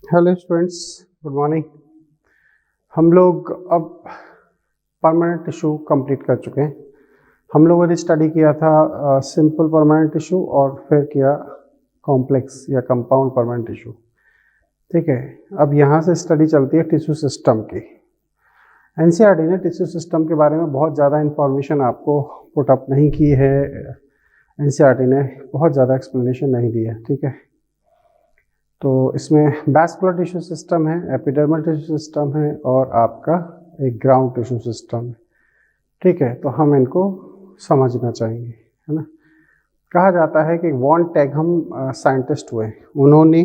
Hello students, good morning. हम लोग अब परमानेंट टिश्यू कंप्लीट कर चुके हैं। हम लोगों ने स्टडी किया था सिंपल परमानेंट टिश्यू और फिर किया कॉम्प्लेक्स या कंपाउंड परमानेंट टिश्यू। ठीक है, अब यहाँ से स्टडी चलती है टिश्यू सिस्टम की। एनसीईआरटी ने टिश्यू सिस्टम के बारे में बहुत ज़्यादा इंफॉर्मेशन आपको पुट अप नहीं की है। एनसीईआरटी ने बहुत ज़्यादा एक्सप्लेनेशन नहीं दी है। ठीक है, तो इसमें वैस्कुलर टिश्यू सिस्टम है, एपिडर्मल टिश्यू सिस्टम है और आपका एक ग्राउंड टिश्यू सिस्टम है। ठीक है, तो हम इनको समझना चाहेंगे, है ना। कहा जाता है कि वॉन टैगहम साइंटिस्ट हुए, उन्होंने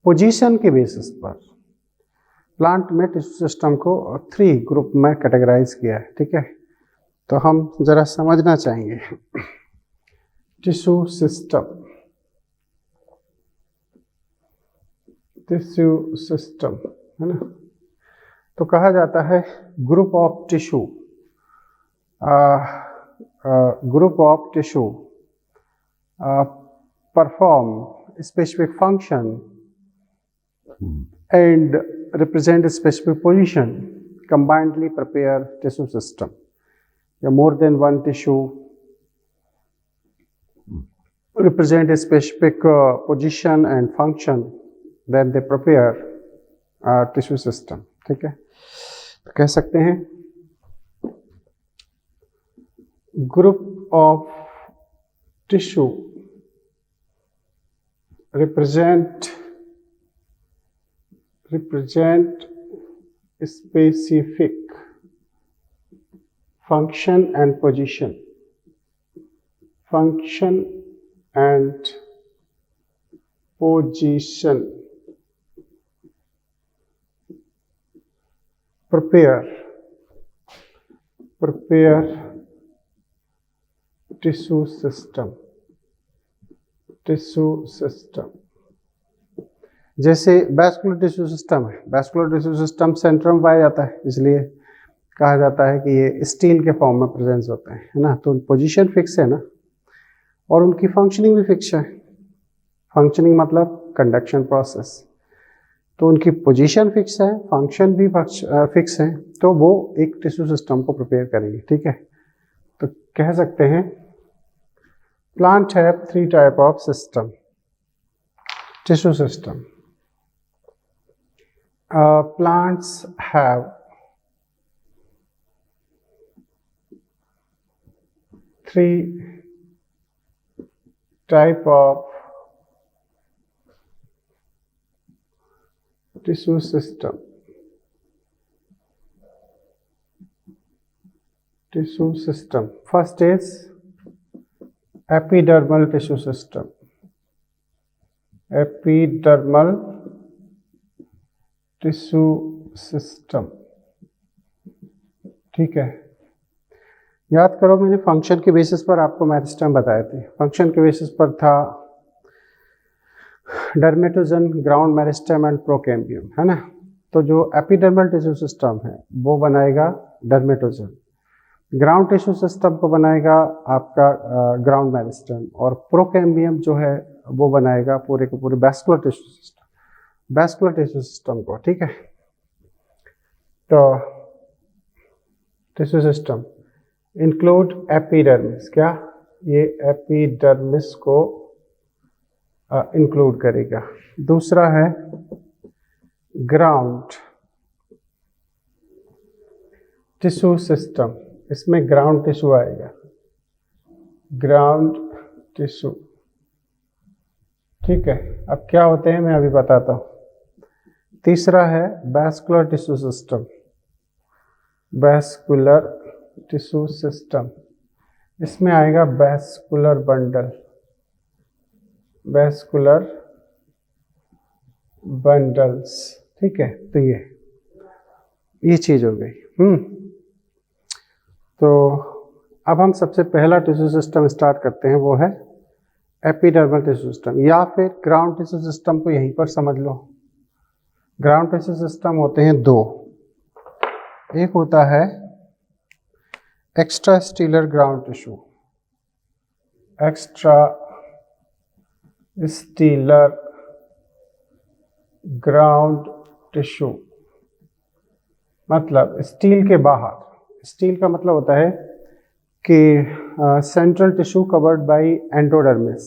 पोजीशन के बेसिस पर प्लांट में टिश्यू सिस्टम को 3 ग्रुप में कैटेगराइज किया है। ठीक है, तो हम ज़रा समझना चाहेंगे टिश्यू सिस्टम। टिश्यू सिस्टम, है ना। तो कहा जाता है group of tissue, group of tissue perform specific function and represent specific position, combinedly prepare tissue system. या more than one tissue represent a specific position and function, then they prepare tissue system. ठीक है, तो कह सकते हैं group of tissue represent specific function and position, prepare tissue system। जैसे vascular tissue system है, vascular tissue system centre में पाया जाता है, इसलिए कहा जाता है कि ये स्टील के फॉर्म में प्रेजेंस होते हैं, है ना। तो पोजीशन फिक्स है ना, और उनकी फंक्शनिंग भी फिक्स है। फंक्शनिंग मतलब कंडक्शन प्रोसेस, तो उनकी पोजीशन फिक्स है, फंक्शन भी फिक्स है, तो वो एक टिश्यू सिस्टम को प्रिपेयर करेंगे। ठीक है, तो कह सकते हैं plant have 3 type of system, tissue system. Plants have 3 type of tissue system. First is epidermal tissue system. Epidermal tissue system. ठीक है, याद करो मैंने फंक्शन के बेसिस पर आपको मेरिस्टेम बताए थे। फंक्शन के बेसिस पर था dermatogen, ground meristem and procambium, है ना। तो जो एपिडर्मल टिश्यू सिस्टम है वो बनाएगा डर्मेटोजन, ग्राउंड टिश्यू सिस्टम को बनाएगा आपका ग्राउंड मेरिस्टेम, और प्रोकैम्बियम जो है वो बनाएगा पूरे के पूरे वैस्कुलर टिश्यू सिस्टम को। ठीक है, तो टिश्यू सिस्टम इंक्लूड एपिडर्मिस, क्या ये एपिडर्मिस को इंक्लूड करेगा। दूसरा है ग्राउंड टिश्यू सिस्टम, इसमें ग्राउंड टिश्यू आएगा, ग्राउंड टिश्यू। ठीक है, अब क्या होते हैं मैं अभी बताता हूँ। तीसरा है vascular tissue system, vascular tissue system, इसमें आएगा वैस्कुलर बंडल, वैस्कुलर बंडल्स। ठीक है, तो ये चीज हो गई। तो अब हम सबसे पहला टिश्यू सिस्टम स्टार्ट करते हैं, वो है एपिडर्मल टिश्यू सिस्टम, या फिर ग्राउंड टिश्यू सिस्टम को यहीं पर समझ लो। ग्राउंड टिश्यू सिस्टम होते हैं 2, एक होता है extra stelar ground tissue, extra stelar ground tissue मतलब स्टील के बाहर, स्टील का मतलब होता है कि central tissue covered by endodermis,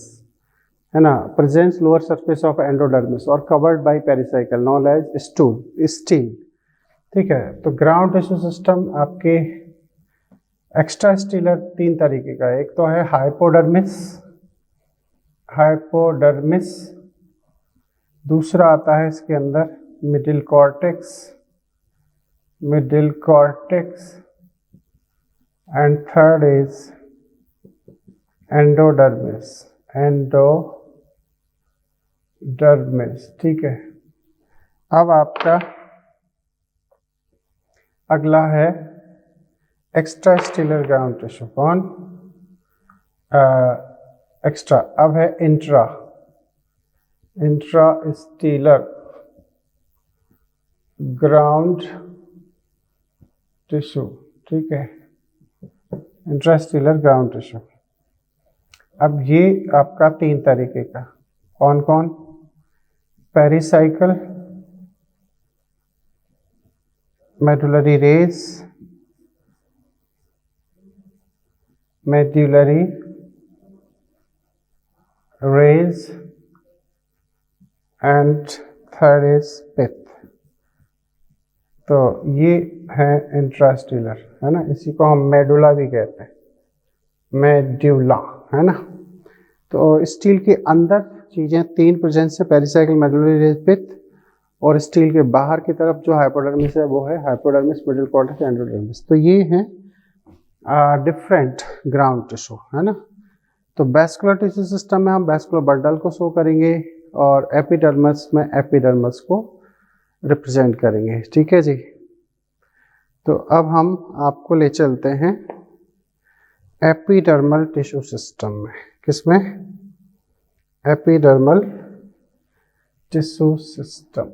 है ना, presence lower surface of endodermis और covered by pericycle known as stele. ठीक है, तो ग्राउंड टिश्यू सिस्टम आपके एक्स्ट्रा स्टीलर तीन तरीके का है। एक तो है हाइपोडर्मिस, दूसरा आता है इसके अंदर middle cortex and third is endodermis. ठीक है, अब आपका अगला है एक्स्ट्रा स्टीलर ग्राउंड टिश्यू। कौन? एक्स्ट्रा। अब है इंट्रा स्टीलर ग्राउंड टिश्यू। ठीक है, इंट्रा स्टीलर ग्राउंड टिश्यू। अब ये आपका तीन तरीके का, कौन कौन? Pericycle, medullary rays and third is pith. तो ये है इंट्रास्टीलर, है ना, इसी को हम मेडुला भी कहते हैं, मेड्यूला, है ना। तो स्टील के अंदर चीजें तीन प्रेजेंस से पेरिसाइकल, मेडुलरी रेज, पिथ, और स्टील के बाहर की तरफ जो हाइपोडर्मिस है वो है हाइपोडर्मिस, मिडिल कॉर्टेक्स, एंडोडर्मिस। तो ये हैं डिफरेंट ग्राउंड टिश्यू, है ना। तो वैस्कुलर टिश्यू सिस्टम में हम वैस्कुलर बंडल को शो करेंगे और एपिडर्मिस में एपिडर्मिस को रिप्रेजेंट करेंगे। ठीक है जी। तो अब हम आपको ले चलते हैं एपिडर्मल टिश्यू सिस्टम में। किसमें? Epidermal tissue system.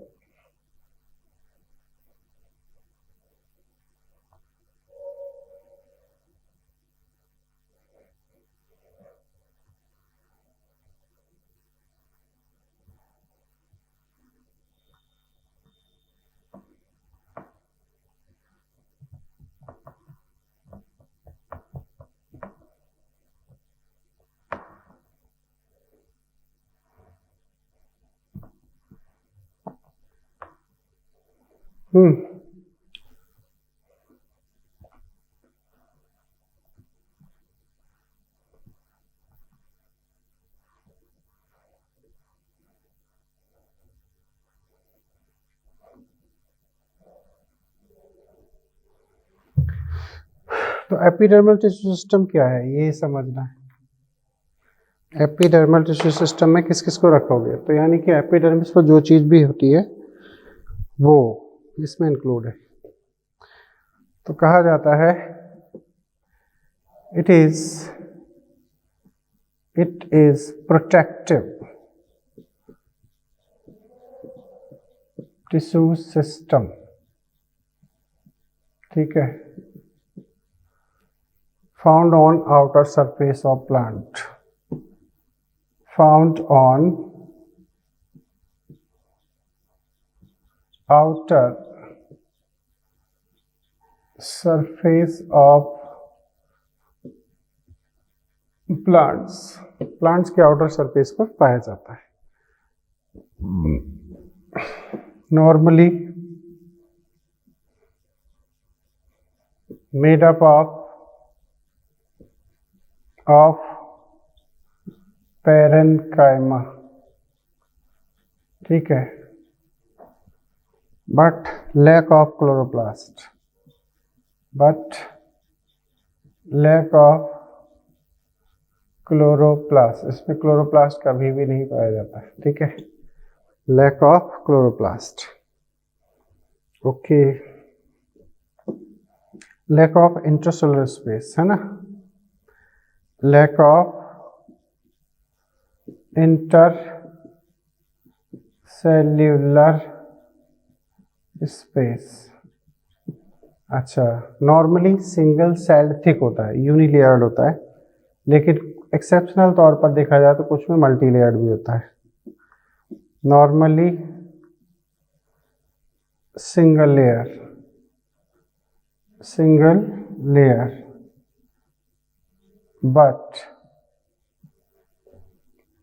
तो एपिडर्मल टिश्यू सिस्टम क्या है ये समझना है। एपिडर्मल टिश्यू सिस्टम में किस किस को रखोगे? तो यानी कि एपिडर्मिस पर जो चीज भी होती है वो इसमें इंक्लूड है। तो कहा जाता है it is protective tissue system. ठीक है, found on outer surface of plant, found on outer surface of plants के outer surface पर पाया जाता है। normally made up of parenchyma। ठीक है, but lack of chloroplast, इसमें क्लोरोप्लास्ट कभी भी नहीं पाया जाता है। ठीक है, lack of chloroplast. Okay, lack of intracellular space, है ना, लैक ऑफ इंटरसेल्यूलर स्पेस। अच्छा, नॉर्मली सिंगल सेल्ड थिक होता है, यूनिलेयर्ड होता है, लेकिन एक्सेप्शनल तौर पर देखा जाए तो कुछ में मल्टी लेयर्ड भी होता है। Normally single layer, but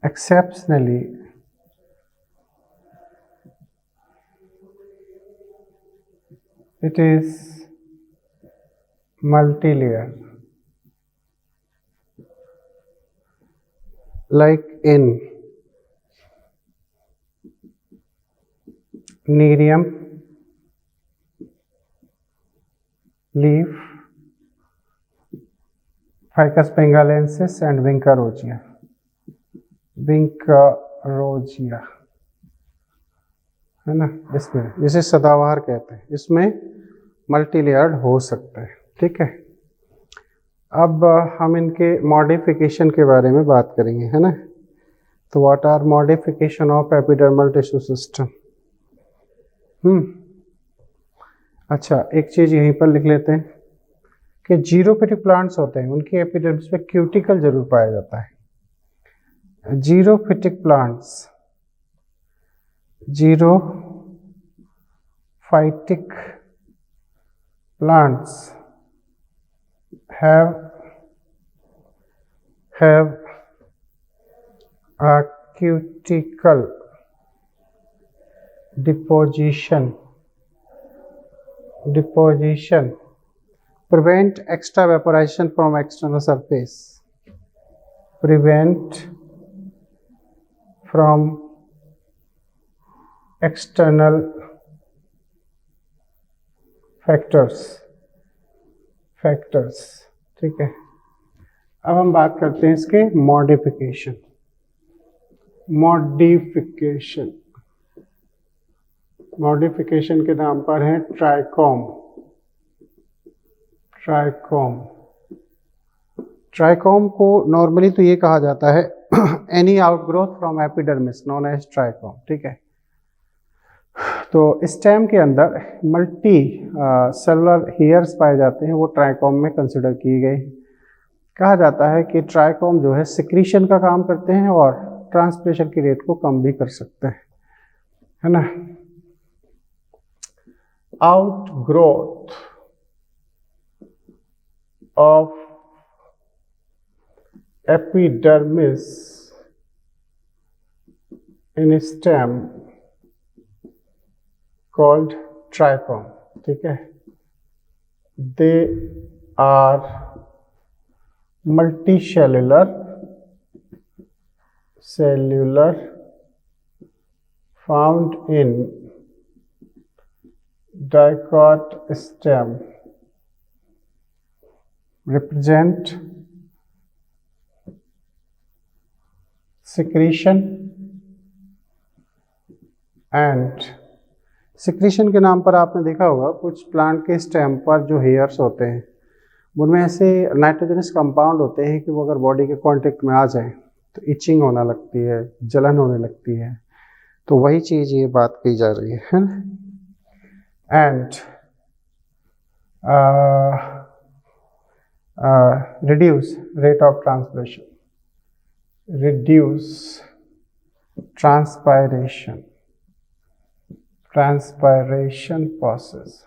exceptionally it is multi-layer, like in Nerium leaf, Ficus bengalensis and Vincarogia है ना, इसमें जिसे सदाबहार कहते हैं, इसमें मल्टी लेयर्ड हो सकता है। ठीक है, अब हम इनके मॉडिफिकेशन के बारे में बात करेंगे, है ना। तो what are modification of epidermal tissue system. अच्छा, एक चीज़ यहीं पर लिख लेते हैं कि जीरोफिटिक प्लांट्स होते हैं, उनकी एपिडर्मिस में क्यूटिकल जरूर पाया जाता है। Xerophytic plants have a cuticle deposition prevent extravaporation from external surface, prevent from external factors। ठीक है, अब हम बात करते हैं इसके मॉडिफिकेशन के नाम पर है ट्राइकोम। ट्राइकोम को नॉर्मली तो ये कहा जाता है any outgrowth from epidermis known as trichome. ठीक है, तो स्टेम के अंदर मल्टी सेलुलर हेयर्स पाए जाते हैं, वो ट्राइकोम में कंसिडर किए गए। कहा जाता है कि ट्राइकोम जो है सिक्रीशन का काम करते हैं और ट्रांसपिरेशन की रेट को कम भी कर सकते हैं, है ना। Outgrowth of epidermis in stem called trichome। ठीक है, they are multicellular found in dicot stem, represent secretion and secretion के नाम पर आपने देखा होगा कुछ प्लांट के स्टेम पर जो हेयर्स होते हैं उनमें ऐसे नाइट्रोजनस कंपाउंड होते हैं कि वो अगर बॉडी के कांटेक्ट में आ जाए तो इचिंग होने लगती है, जलन होने लगती है। तो वही चीज़ ये बात की जा रही है ना। And reduce rate of transpiration, transpiration process.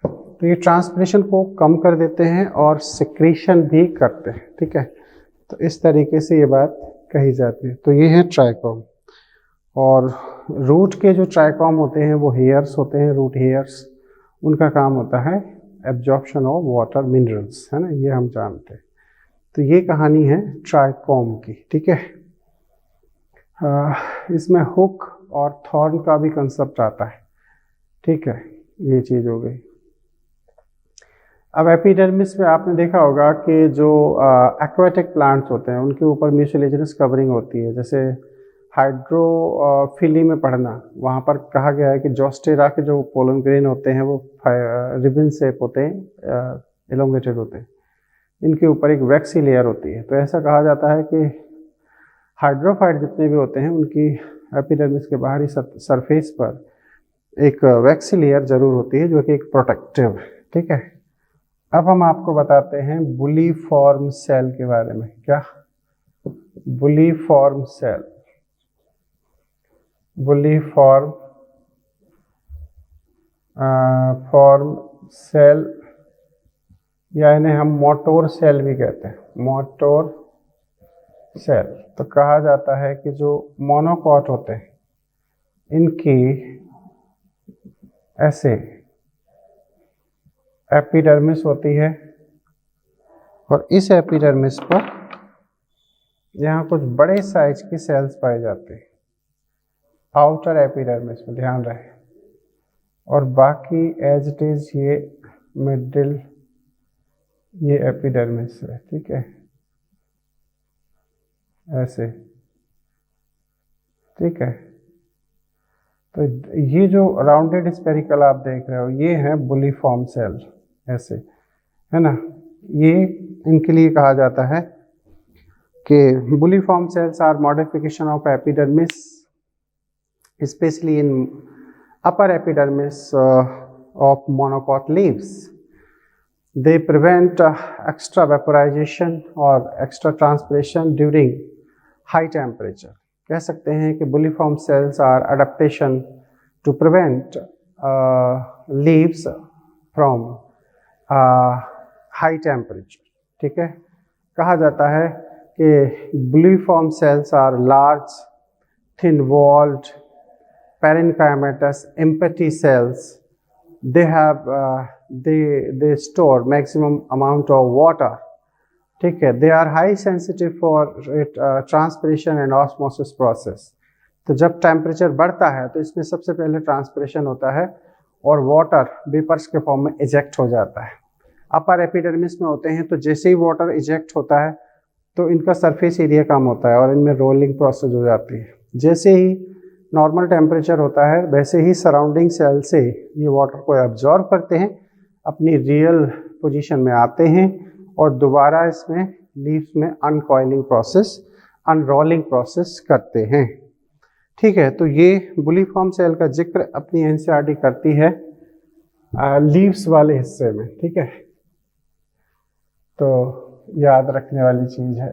तो ये ट्रांसपिरेशन को कम कर देते हैं और सिक्रीशन भी करते हैं। ठीक है, तो इस तरीके से ये बात कही जाती है। तो ये है ट्राइकोम। और रूट के जो ट्राइकोम होते हैं वो हेयर्स होते हैं, रूट हेयर्स, उनका काम होता है एब्जॉर्प्शन ऑफ वाटर मिनरल्स, है ना, ये हम जानते हैं। तो ये कहानी है ट्राइकोम की। ठीक है, इसमें हुक और थॉर्न का भी कंसेप्ट आता है। ठीक है, ये चीज़ हो गई। अब एपिडर्मिस में आपने देखा होगा कि जो एक्वाटिक प्लांट्स होते हैं उनके ऊपर म्यूसिलेजिनस कवरिंग होती है। जैसे हाइड्रोफिली में पढ़ना, वहाँ पर कहा गया है कि जोस्टेरा के जो पोलन ग्रेन होते हैं वो रिबन शेप होते हैं, एलोंगेटेड होते हैं, इनके ऊपर एक वैक्सी लेयर होती है। तो ऐसा कहा जाता है कि हाइड्रोफाइट जितने भी होते हैं उनकी एपिडर्मिस के बाहरी सरफेस पर एक वैक्सी लेयर जरूर होती है जो कि एक प्रोटेक्टिव है। ठीक है, अब हम आपको बताते हैं बुलीफॉर्म सेल के बारे में। क्या bulliform cell? Bulliform form cell, या इन्हें हम मोटोर सेल भी कहते हैं, मोटोर सेल। तो कहा जाता है कि जो मोनोकॉट होते हैं इनकी ऐसे एपिडर्मिस होती है, और इस एपिडर्मिस पर यहाँ कुछ बड़े साइज की सेल्स पाए जाते हैं आउटर एपिडर्मिस में, ध्यान रहे। और बाकी एज इट इज ये मिडिल, ये एपिडर्मिस है, ठीक है, ऐसे, ठीक है। तो ये जो राउंडेड स्पेरिकल आप देख रहे हो ये है बुलीफॉर्म सेल, ऐसे, है ना। ये इनके लिए कहा जाता है कि bulliform cells are modification of epidermis, specially in upper epidermis of monocot leaves. They prevent extra vaporization or extra transpiration during high temperature. कह सकते हैं कि bulliform cells are adaptation to prevent leaves from high temperature. ठीक है, कहा जाता है कि bulliform cells are large, thin-walled, parenchymatous, empty cells. They have they store maximum amount of water, ठीक है। they are high sensitive for transpiration and osmosis process। तो जब टेम्परेचर बढ़ता है तो इसमें सबसे पहले ट्रांसपिरेशन होता है और वाटर वेपर्स के फॉर्म में इजेक्ट हो जाता है। अपर एपिडर्मिस में होते हैं तो जैसे ही वाटर इजेक्ट होता है तो इनका सरफेस एरिया कम होता है और इनमें रोलिंग प्रोसेस हो जाती है। जैसे ही नॉर्मल टेम्परेचर होता है वैसे ही सराउंडिंग सेल से ये वाटर को एब्जॉर्ब करते हैं, अपनी रियल पोजीशन में आते हैं और दोबारा इसमें लीव्स में अनकॉइलिंग प्रोसेस, अनरोलिंग प्रोसेस करते हैं, ठीक है। तो ये बुलीफॉर्म सेल का जिक्र अपनी एनसीईआरटी करती है लीव्स वाले हिस्से में, ठीक है। तो याद रखने वाली चीज है।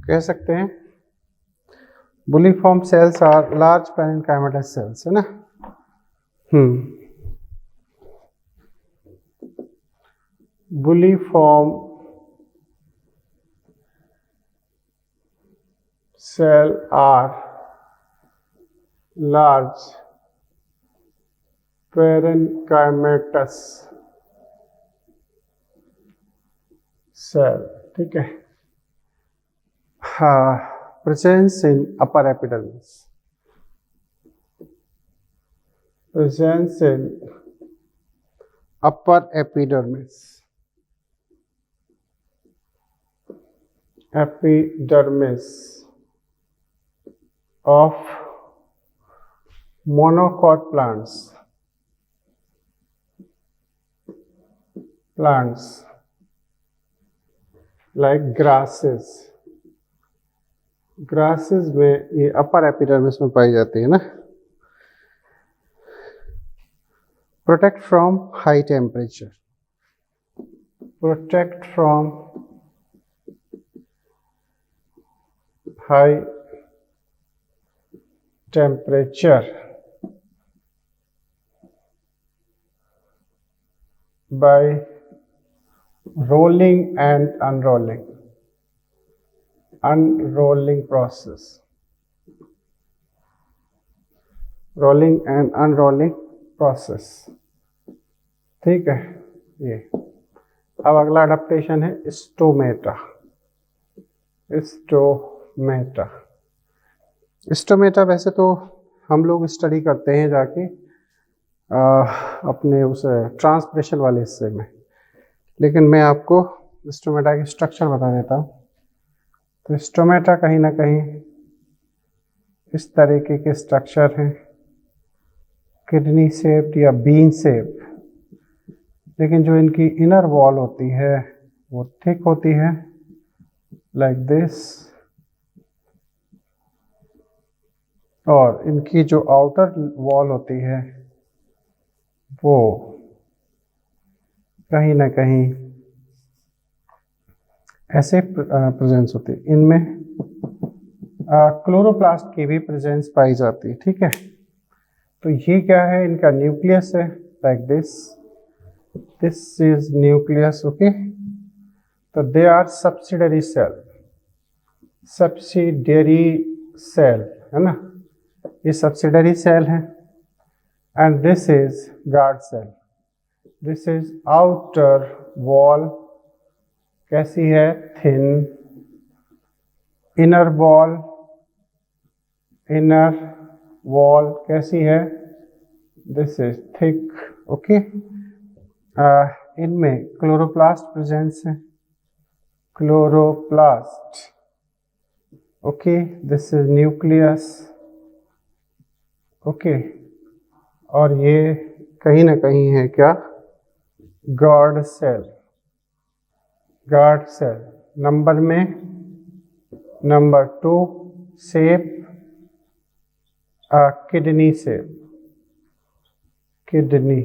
कह सकते हैं bulliform cells are large parenchymatous cells, है ना। Bulliform cell are large parenchymatous cell, ठीक है। Presence in upper epidermis, presence in upper epidermis, epidermis of monocot plants like grasses में ये अपर एपिडर्मिस में पाई जाती है ना। Protect from high temperature, protect from high temperature by rolling and unrolling process, rolling and unrolling process, ठीक है। ये अब अगला अडेप्टेशन है स्टोमेटा। स्टोमेटा। स्टोमेटा वैसे तो हम लोग स्टडी करते हैं जाके अपने उस ट्रांसप्रेशन वाले हिस्से में, लेकिन मैं आपको स्टोमेटा की स्ट्रक्चर बता देता हूँ। तो स्टोमेटा कहीं ना कहीं इस तरीके के स्ट्रक्चर हैं, किडनी शेप्ड या बीन शेप, लेकिन जो इनकी इनर वॉल होती है वो थिक होती है लाइक दिस, और इनकी जो आउटर वॉल होती है वो कहीं ना कहीं ऐसे प्रेजेंस होती है। इनमें क्लोरोप्लास्ट की भी प्रेजेंस पाई जाती है। ठीक है, तो ये क्या है, इनका न्यूक्लियस है like this, this is nucleus. Okay, तो they are subsidiary cell, subsidiary cell है ना, ये सब्सिडरी सेल है। And this is guard cell, this is outer wall, कैसी है, thin. Inner wall, inner wall कैसी है, दिस इज थिक। ओके, इनमें क्लोरोप्लास्ट प्रेजेंस है, chloroplast. Okay, this is nucleus. Okay, और ये कहीं ना कहीं है क्या, guard cell. Guard cell number में number 2, shape kidney shape, kidney,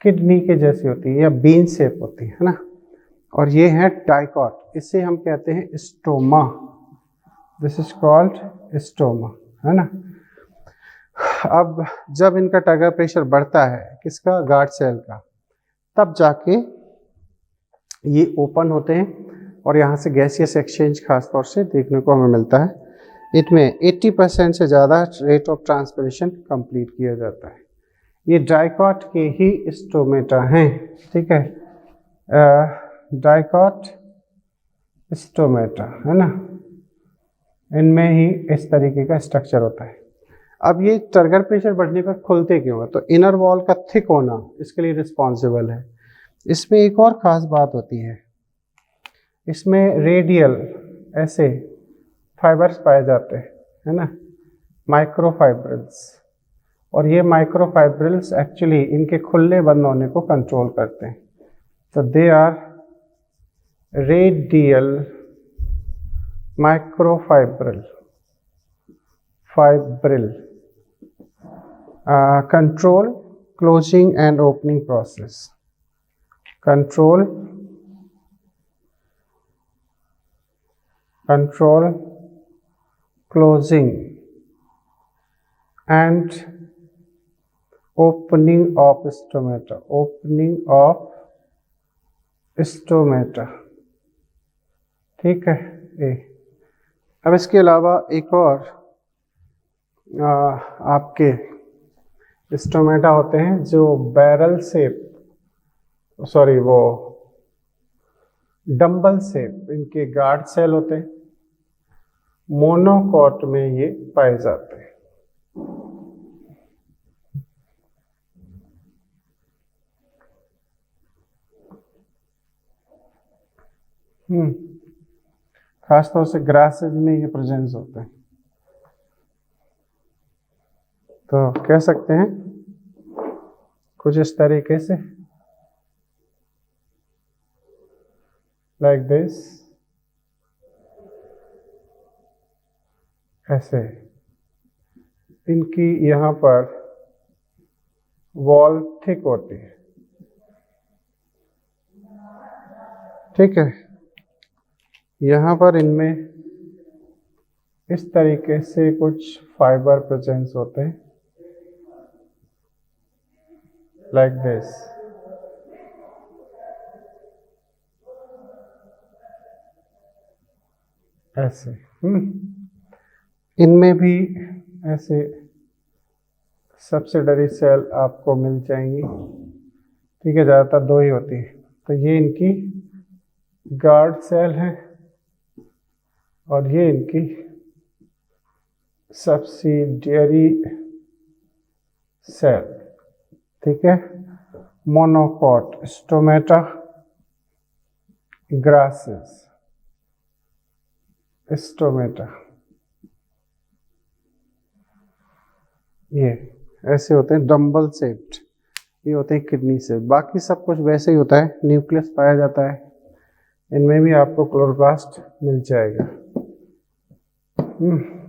kidney के जैसी होती है या बीन शेप होती है ना। और ये है डाइकॉट, इसे हम कहते हैं stoma, this is called stoma, है ना। अब जब इनका टर्गर प्रेशर बढ़ता है, किसका, गार्ड सेल का, तब जाके ये ओपन होते हैं और यहाँ से गैसियस एक्सचेंज खासतौर से देखने को हमें मिलता है। इनमें 80% से ज़्यादा रेट ऑफ ट्रांसपिरेशन कंप्लीट किया जाता है। ये डाइकॉट के ही स्टोमेटा हैं। ठीक है, डाइकॉट स्टोमेटा है ना, इनमें ही इस तरीके का स्ट्रक्चर होता है। अब ये टर्गर प्रेशर बढ़ने पर खुलते क्यों है, तो इनर वॉल का थिक होना इसके लिए रिस्पॉन्सिबल है। इसमें एक और ख़ास बात होती है, इसमें रेडियल ऐसे फाइबर्स पाए जाते हैं, है ना, माइक्रोफाइब्रिल्स। और ये माइक्रोफाइब्रिल्स एक्चुअली इनके खुलने बंद होने को कंट्रोल करते हैं। तो they are radial microfibril, fibril, control closing and opening process, control closing and opening of stomata, opening of stomata। ठीक है, अब इसके अलावा एक और आपके स्टोमेटा होते हैं जो बैरल शेप, सॉरी वो डंबल शेप, इनके गार्ड सेल होते हैं, मोनोकॉट में ये पाए जाते हैं। खासतौर से ग्रासेज में ये प्रेजेंस होते हैं। तो कह सकते हैं कुछ इस तरीके से, लाइक दिस, ऐसे इनकी यहाँ पर वॉल थिक होती है। ठीक है, यहाँ पर इनमें इस तरीके से कुछ फाइबर प्रेजेंस होते हैं, लाइक दिस। ऐसे इनमें भी ऐसे सब्सिडरी सेल आपको मिल जाएंगी। ठीक है, ज़्यादातर 2 ही होती है। तो ये इनकी गार्ड सेल है और ये इनकी सब्सिडियरी सेल, ठीक है। मोनोकॉट, स्टोमेटा, ग्रासेस, स्टोमेटा, ये ऐसे होते हैं डम्बल शेप्ड, ये होते हैं किडनी से। बाकी सब कुछ वैसे ही होता है, न्यूक्लियस पाया जाता है, इनमें भी आपको क्लोरोप्लास्ट मिल जाएगा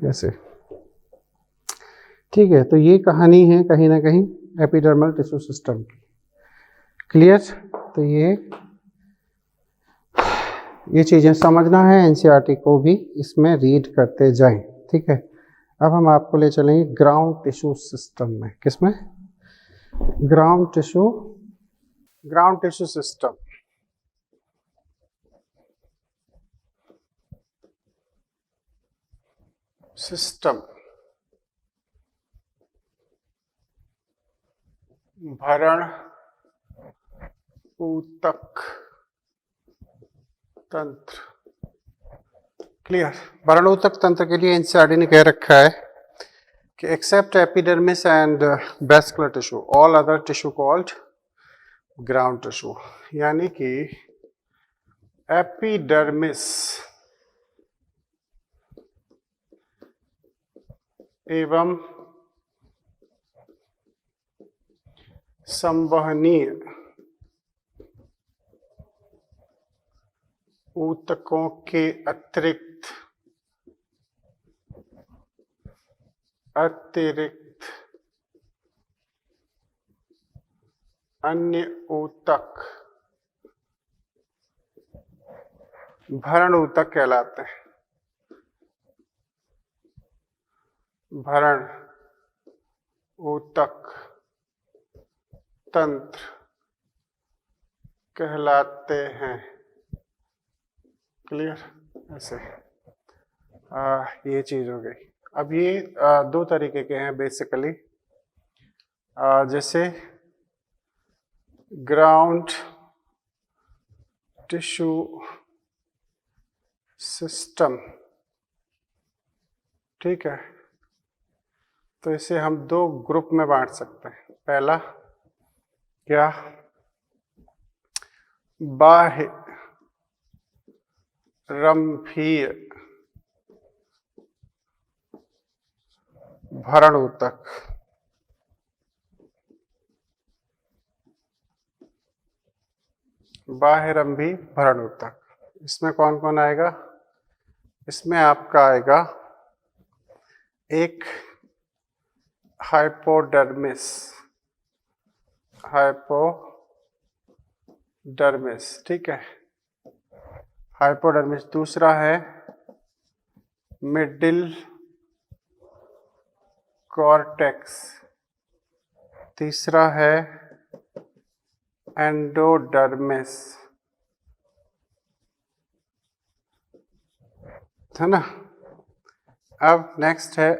ऐसे, ठीक है। तो ये कहानी है कहीं ना कहीं एपिडर्मल टिश्यू सिस्टम की, क्लियर। तो ये चीज़ें समझना है, एनसीईआरटी को भी इसमें रीड करते जाएं, ठीक है। अब हम आपको ले चलेंगे ग्राउंड टिश्यू सिस्टम में। किसमें? Ground tissue system. भरण ऊतक तंत्र, क्लियर। भरण ऊतक तंत्र के लिए एनसीईआरटी ने कह रखा है कि except epidermis and vascular tissue, all other tissue called ground tissue. यानी कि एपिडर्मिस एवं संवहनीय ऊतकों के अतिरिक्त अन्य ऊतक भरण ऊतक कहलाते हैं। भरण ऊतक तंत्र कहलाते हैं, क्लियर। ऐसे ये चीज हो गई। अब ये दो तरीके के हैं बेसिकली, जैसे ग्राउंड टिश्यू सिस्टम, ठीक है। तो इसे हम दो ग्रुप में बांट सकते हैं। पहला क्या? बाह्य रंभीय भरण ऊतक, बाह्यरंभी भरण ऊतक। इसमें कौन कौन आएगा? इसमें आपका आएगा एक हाइपोडर्मिस, ठीक है, हाइपोडर्मिस। दूसरा है मिडिल कॉर्टेक्स। तीसरा है एंडोडर्मिस, है ना। अब नेक्स्ट है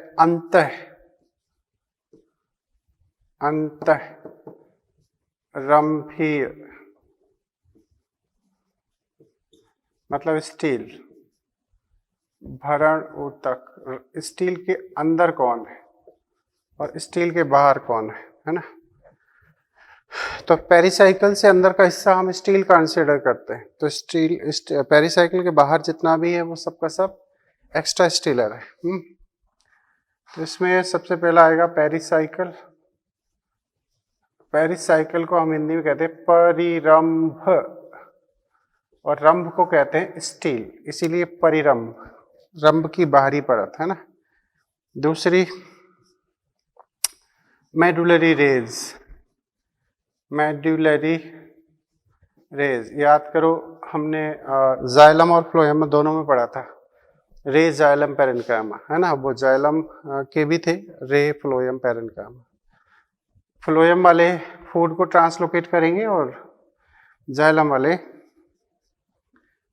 अंतःरंभीय, मतलब स्टील भरण ऊतक। स्टील के अंदर कौन है और स्टील के बाहर कौन है ना। तो पेरिसाइकिल से अंदर का हिस्सा हम स्टील कंसीडर करते हैं। तो स्टील पेरिसाइकिल के बाहर जितना भी है वो सबका सब एक्स्ट्रा स्टीलर है। तो इसमें सबसे पहला आएगा पेरिसाइकिल। पेरिसाइकिल को हम हिंदी में कहते हैं परिरंभ, और रंभ को कहते हैं स्टील, इसीलिए परिरंभ, रंभ की बाहरी परत, है ना। दूसरी मेडुलरी रेज, याद करो हमने जाइलम और फ्लोएम दोनों में पढ़ा था। रे जाइलम पेरेन्काइमा, है ना। वो जाइलम के भी थे, रे फ्लोएम पेरेन्काइमा। फ्लोएम वाले फूड को ट्रांसलोकेट करेंगे और जाइलम वाले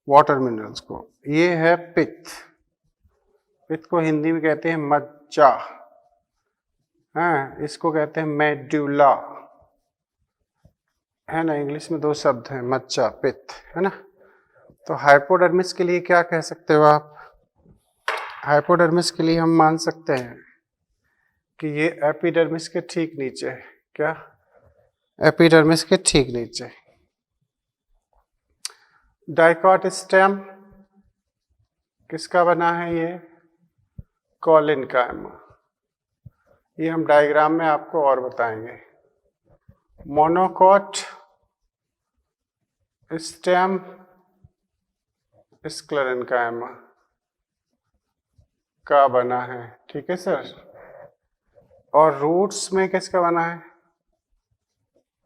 वाटर मिनरल्स को। ये है पित्त को हिंदी में कहते हैं मज्जा, हाँ, इसको कहते हैं मेडुला, है ना। इंग्लिश में दो शब्द हैं, मज्जा, पित्त, है ना। तो हाइपोडर्मिस के लिए क्या कह सकते हो आप? हाइपोडर्मिस के लिए हम मान सकते हैं कि ये एपिडर्मिस के ठीक नीचे है। क्या? एपिडर्मिस के ठीक नीचे। डाइकॉट स्टेम किसका बना है? ये कॉलिनकाइमा। ये हम डायग्राम में आपको और बताएंगे। मोनोकॉट स्टेम स्क्लेरेन्काइमा का बना है, ठीक है सर। और रूट्स में किसका बना है?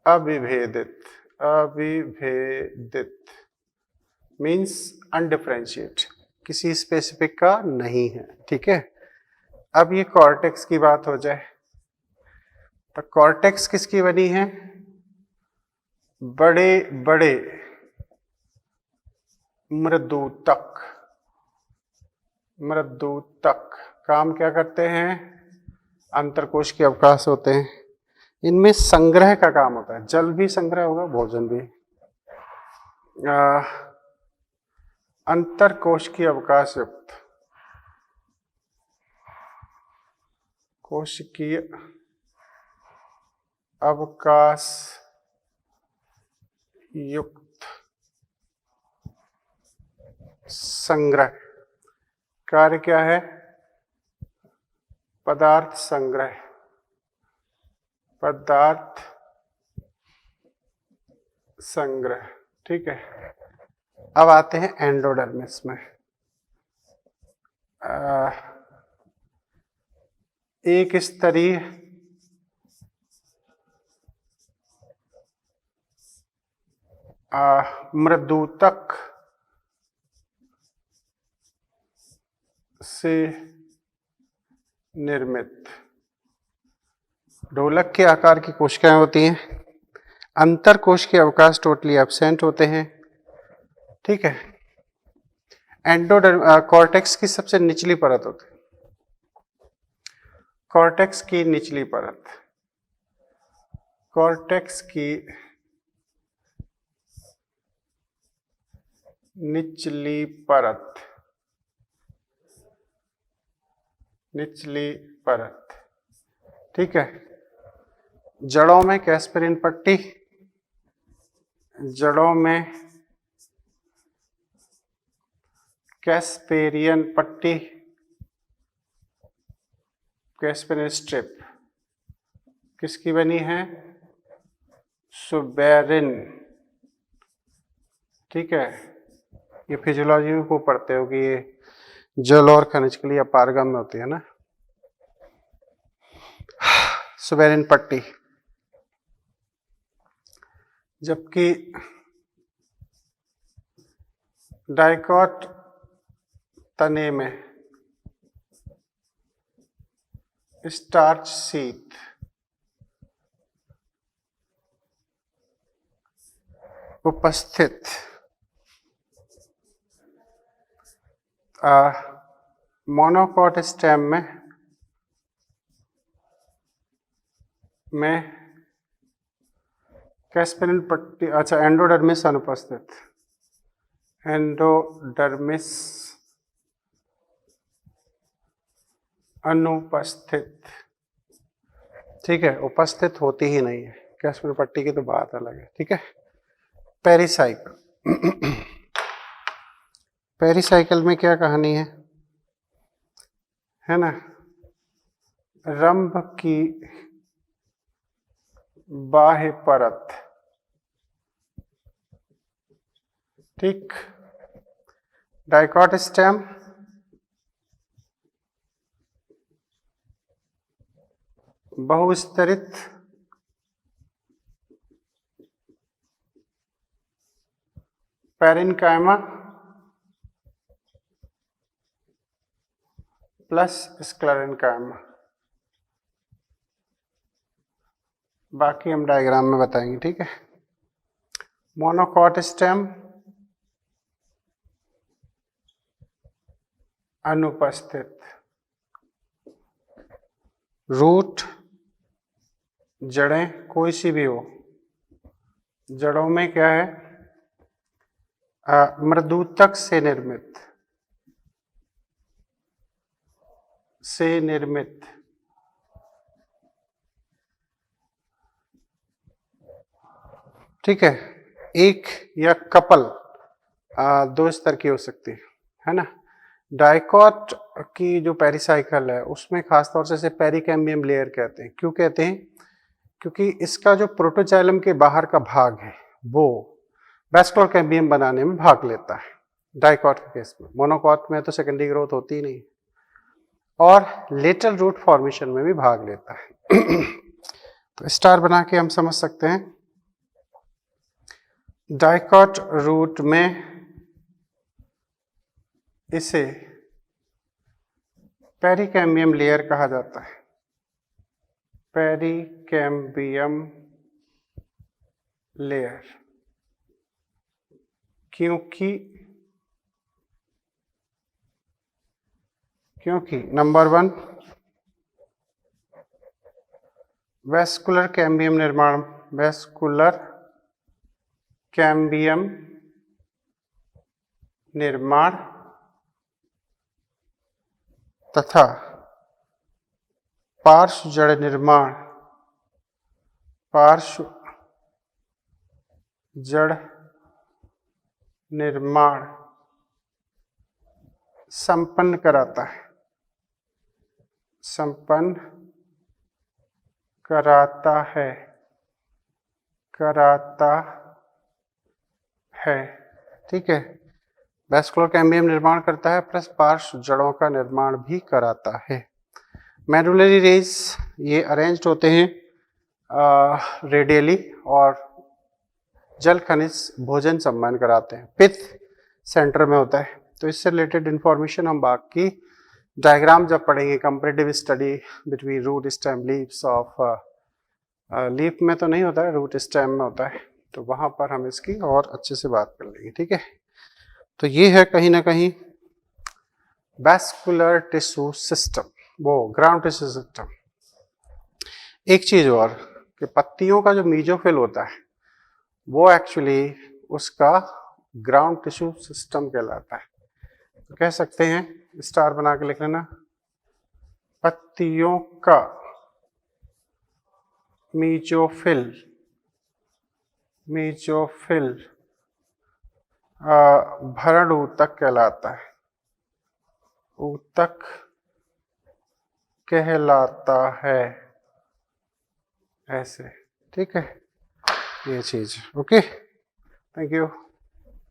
अविभेदित। अविभेदित मीन्स अनडिफरेंशिएट, किसी स्पेसिफिक का नहीं है, ठीक है। अब ये कॉर्टेक्स की बात हो जाए तो कॉर्टेक्स किसकी बनी है? बड़े बड़े मृदुतक। मृदुतक काम क्या करते हैं? अंतरकोश के अवकाश होते हैं, इनमें संग्रह का काम होता है। जल भी संग्रह होगा, भोजन भी। अंतरकोश की अवकाश युक्त कोशिकीय अवकाश युक्त संग्रह। कार्य क्या है? पदार्थ संग्रह। पदार्थ संग्रह, ठीक है। अब आते हैं एंडोडर्मिस में। एक स्तरीय मृदुतक से निर्मित ढोलक के आकार की कोशिकाएं होती हैं। अंतरकोश के अवकाश टोटली एब्सेंट होते हैं, ठीक है। कॉर्टेक्स की सबसे निचली परत होती है। कॉर्टेक्स की निचली परत, कॉर्टेक्स की निचली परत, निचली परत, ठीक है। जड़ों में कैस्पेरिन पट्टी, जड़ों में कैस्पेरियन पट्टी, कैस्पेरिन स्ट्रिप किसकी बनी है? सुबेरिन, ठीक है। ये फिजियोलॉजी को पढ़ते हो कि ये जल और खनिज के लिए अपारगम में होती है ना। सुबेरिन पट्टी, जबकि डाइकॉट तने में स्टार्च शीथ उपस्थित मोनोकॉट स्टेम में कैस्पेरिन पट्टी, अच्छा एंडोडर्मिस अनुपस्थित, एंडोडर्मिस अनुपस्थित, ठीक है। उपस्थित होती ही नहीं है, कैस्पेरिन पट्टी की तो बात अलग है, ठीक है। पेरिसाइकिल, पेरिसाइकिल में क्या कहानी है ना। रंभ की बाह्य परत, ठीक। डाइकॉट स्टेम बहुस्तरित पेरेन्काइमा प्लस स्क्लेरेन्काइमा। बाकी हम डायग्राम में बताएंगे, ठीक है। मोनोकॉट स्टेम अनुपस्थित, रूट जड़ें कोई सी भी हो, जड़ों में क्या है? मृदुतक से निर्मित, से निर्मित ठीक है, एक या कपल दो स्तर की हो सकती है ना। डाइकॉट की जो पेरिसाइकिल है उसमें खासतौर से इसे पेरिकैम्बियम लेयर कहते हैं। क्यों कहते हैं? क्योंकि इसका जो प्रोटोजाइलम के बाहर का भाग है वो वैस्कुलर कैम्बियम बनाने में भाग लेता है डाइकॉट के केस में। मोनोकॉट में तो सेकेंडरी ग्रोथ होती ही नहीं, और लेटरल रूट फॉर्मेशन में भी भाग लेता है। तो स्टार बना के हम समझ सकते हैं डाइकॉट रूट में इसे पेरिकैम्बियम लेयर कहा जाता है। पेरिकैम्बियम लेयर क्योंकि नंबर 1 वैस्कुलर कैम्बियम निर्माण, वैस्कुलर कैम्बियम निर्माण तथा पार्श्व जड़ निर्माण, पार्श्व जड़ निर्माण संपन्न कराता है, संपन्न कराता है, कराता है। ठीक है, वैस्कुलर कैम्बियम निर्माण करता है प्लस पार्श्व जड़ों का निर्माण भी कराता है। मेडुलरी रेज ये अरेंज्ड होते हैं रेडियली और जल खनिज भोजन संबंध कराते हैं। पित्त सेंटर में होता है। तो इससे रिलेटेड इंफॉर्मेशन हम बाकी डायग्राम जब पढ़ेंगे, comparative study between root stem leaves of, leaf में तो नहीं होता है, रूट स्टेम में होता है, तो वहां पर हम इसकी और अच्छे से बात कर लेंगे। ठीक है, तो ये है कहीं ना कहीं वैस्कुलर टिश्यू सिस्टम, वो ग्राउंड टिश्यू सिस्टम। एक चीज और कि पत्तियों का जो मीजोफिल होता है वो एक्चुअली उसका ग्राउंड टिश्यू सिस्टम कहलाता है। तो कह सकते हैं, स्टार बना के लिख लेना, पत्तियों का मीजोफिल, मीजोफिल भरण ऊतक कहलाता है, ऊतक कहलाता है ऐसे। ठीक है, ये चीज। Okay, thank you.